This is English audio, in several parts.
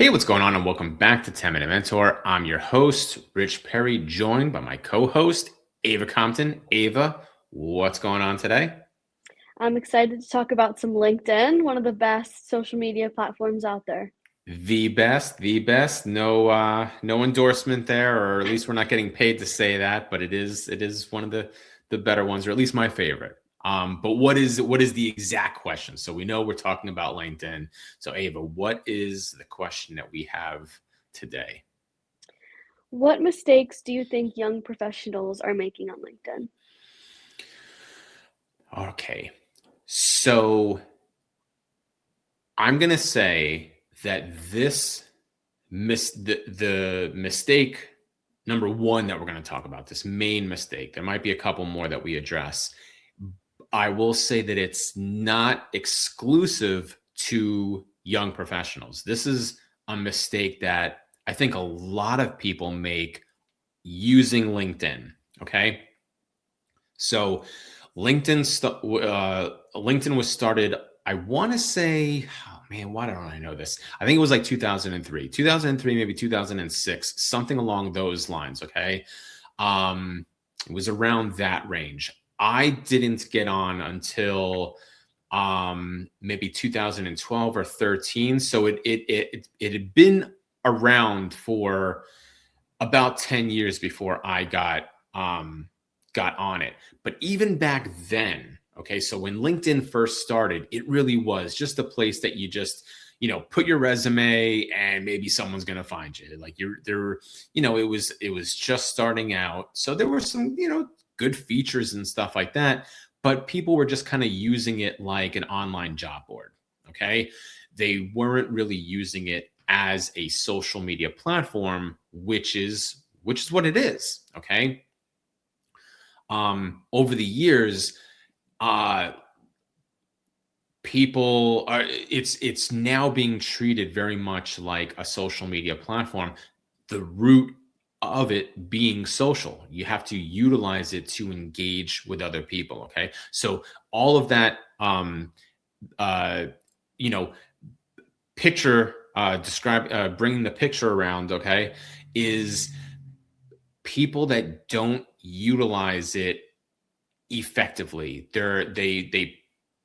Hey, what's going on? And welcome back to 10 Minute Mentor. I'm your host, Rich Perry, joined by my co-host, Ava Compton. Ava, what's going on today? I'm excited to talk about some LinkedIn, one of the best social media platforms out there. The best. No, no endorsement there, or at least we're not getting paid to say that. But it is one of the better ones, or at least my favorite. But what is the exact question? So we know we're talking about LinkedIn. So Ava, what is the question that we have today? What mistakes do you think young professionals are making on LinkedIn? Okay, so I'm gonna say that the mistake number one that we're gonna talk about, this main mistake, there might be a couple more that we address. I will say that it's not exclusive to young professionals. This is a mistake that I think a lot of people make using LinkedIn. Okay, so LinkedIn was started. I want to say, oh man, why don't I know this? I think it was like 2003, maybe 2006, something along those lines. Okay, it was around that range. I didn't get on until maybe 2012 or 13, so it had been around for about 10 years before I got on it. But even back then, okay, so when LinkedIn first started, it really was just a place that you just, put your resume and maybe someone's going to find you. Like you're there, it was just starting out. So there were some, good features and stuff like that, but people were just kind of using it like an online job board, okay? They weren't really using it as a social media platform, which is what it is, okay? Over the years, uh people are it's now being treated very much like a social media platform, the root of it being social. You have to utilize it to engage with other people, okay? So all of that uh you know picture describe bringing the picture around, okay, is people that don't utilize it effectively. They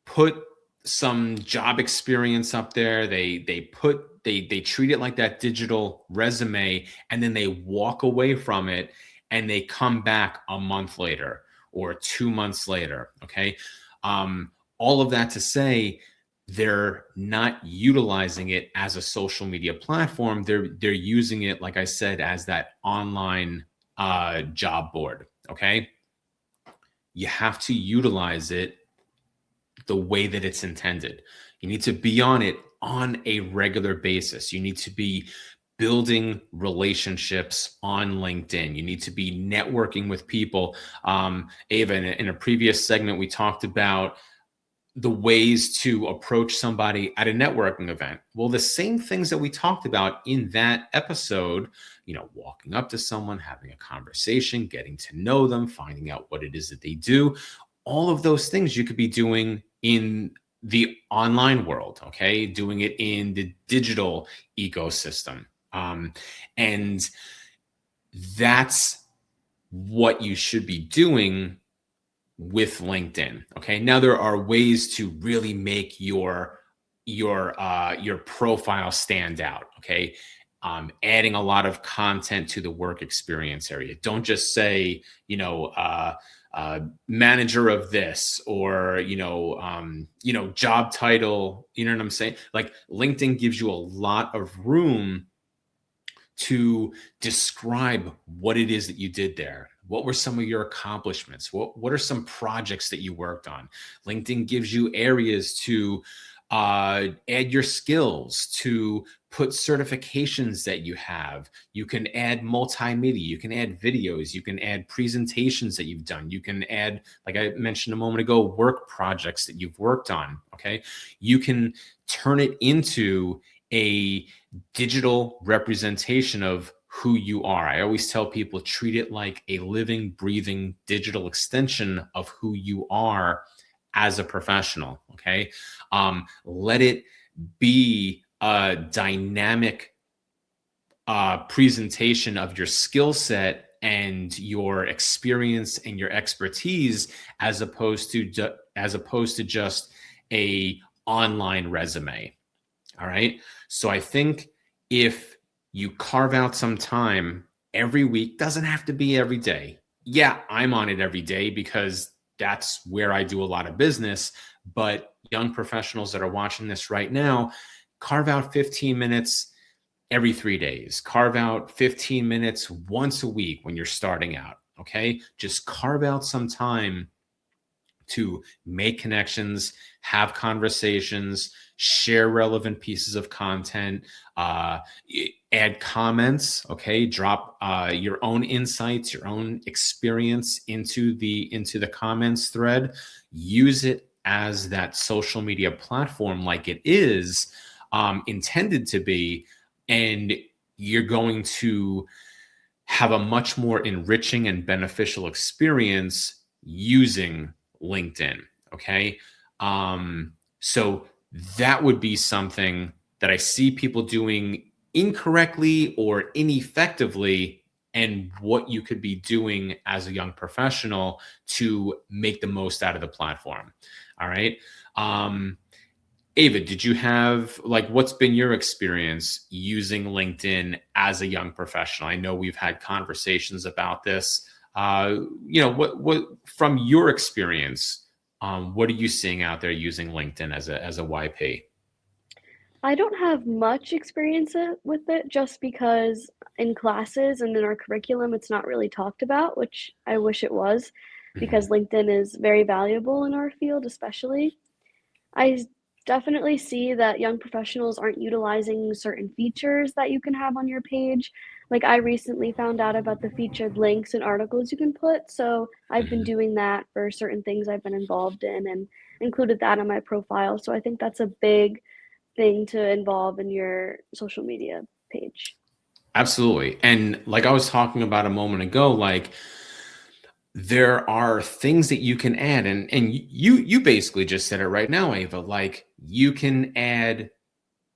put some job experience up there. They treat it like that digital resume, and then they walk away from it, and they come back a month later or 2 months later. Okay, all of that to say, they're not utilizing it as a social media platform. They're using it, like I said, as that online job board. Okay, you have to utilize it the way that it's intended. You need to be on it on a regular basis. You need to be building relationships on LinkedIn. You need to be networking with people. Ava, in a previous segment, we talked about the ways to approach somebody at a networking event. Well, the same things that we talked about in that episode, walking up to someone, having a conversation, getting to know them, finding out what it is that they do, all of those things you could be doing in the online world, okay? Doing it in the digital ecosystem. And that's what you should be doing with LinkedIn. Okay. Now there are ways to really make your profile stand out. Okay. Adding a lot of content to the work experience area. Don't just say, manager of this, or job title. You know what I'm saying? Like LinkedIn gives you a lot of room to describe what it is that you did there. What were some of your accomplishments? What are some projects that you worked on? LinkedIn gives you areas to add your skills, to put certifications that you have. You can add multimedia, you can add videos, you can add presentations that you've done, you can add, like I mentioned a moment ago, work projects that you've worked on. Okay, you can turn it into a digital representation of who you are. I always tell people, treat it like a living, breathing digital extension of who you are as a professional. Okay. Let it be a dynamic presentation of your skill set and your experience and your expertise, as opposed to just a online resume. All right. So I think if you carve out some time every week, doesn't have to be every day. Yeah, I'm on it every day because that's where I do a lot of business. But young professionals that are watching this right now, carve out 15 minutes every 3 days. Carve out 15 minutes once a week when you're starting out. Okay. Just carve out some time to make connections, have conversations, share relevant pieces of content, add comments. Okay, drop your own insights, your own experience into the comments thread. Use it as that social media platform, like it is intended to be, and you're going to have a much more enriching and beneficial experience using LinkedIn. Okay. So that would be something that I see people doing incorrectly or ineffectively, and what you could be doing as a young professional to make the most out of the platform. All right. Ava, did you have, like, what's been your experience using LinkedIn as a young professional? I know we've had conversations about this. What from your experience, what are you seeing out there using LinkedIn as a YP? I don't have much experience with it just because in classes and in our curriculum, it's not really talked about, which I wish it was, because Mhm. LinkedIn is very valuable in our field, especially. I definitely see that young professionals aren't utilizing certain features that you can have on your page. Like I recently found out about the featured links and articles you can put, so I've been Mhm. doing that for certain things I've been involved in and included that on my profile. So I think that's a big thing to involve in your social media page. Absolutely. And like I was talking about a moment ago, like there are things that you can add, and you basically just said it right now, Ava. Like you can add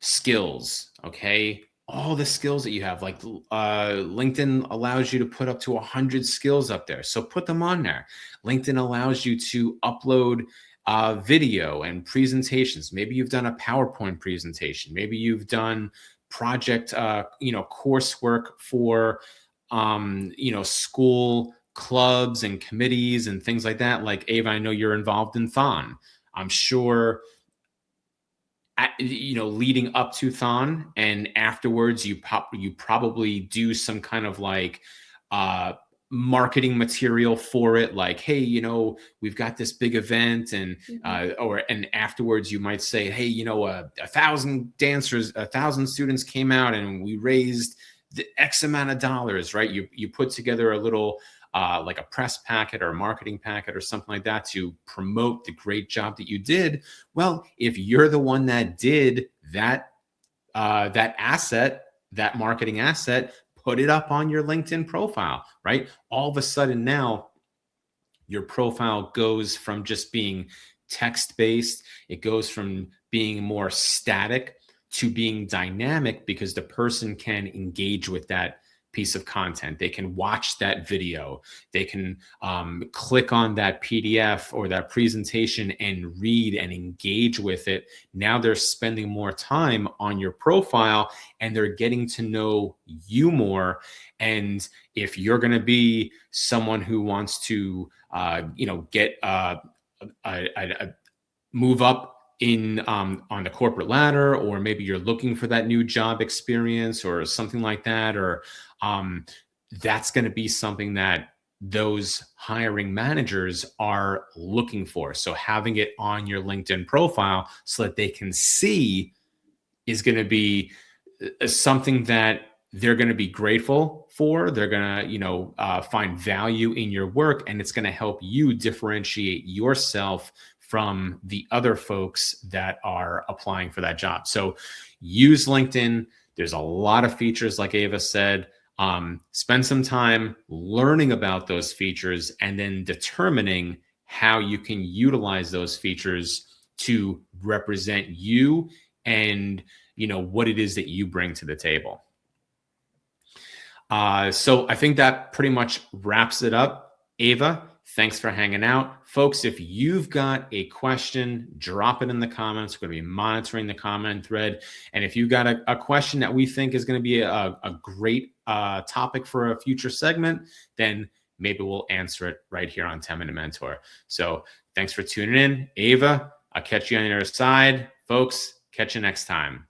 skills. Okay, all the skills that you have, like LinkedIn allows you to put up to 100 skills up there, so put them on there. LinkedIn allows you to upload video and presentations. Maybe you've done a PowerPoint presentation, maybe you've done project coursework for school clubs and committees and things like that. Like Ava, I know you're involved in Thon. I'm sure leading up to Thon and afterwards, you probably do some kind of like uh, marketing material for it, like, hey, we've got this big event, and Mhm. and afterwards you might say, hey, 1,000 dancers, 1,000 students came out, and we raised the X amount of dollars, right? You put together a little like a press packet or a marketing packet or something like that to promote the great job that you did. Well, if you're the one that did that asset, that marketing asset, put it up on your LinkedIn profile, right? All of a sudden now your profile goes from just being text based, it goes from being more static to being dynamic, because the person can engage with that piece of content. They can watch that video, they can click on that PDF or that presentation and read and engage with it. Now they're spending more time on your profile and they're getting to know you more. And if you're going to be someone who wants to get a move up in on the corporate ladder, or maybe you're looking for that new job experience or something like that, or um, that's going to be something that those hiring managers are looking for. So having it on your LinkedIn profile so that they can see is going to be something that they're going to be grateful for. They're going to, find value in your work, and it's going to help you differentiate yourself from the other folks that are applying for that job. So use LinkedIn. There's a lot of features, like Ava said. Spend some time learning about those features and then determining how you can utilize those features to represent you and what it is that you bring to the table. So I think that pretty much wraps it up. Ava, thanks for hanging out. Folks, if you've got a question, drop it in the comments. We're going to be monitoring the comment thread. And if you've got a question that we think is going to be a great topic for a future segment, then maybe we'll answer it right here on 10 Minute Mentor. So thanks for tuning in. Ava, I'll catch you on the other side. Folks, catch you next time.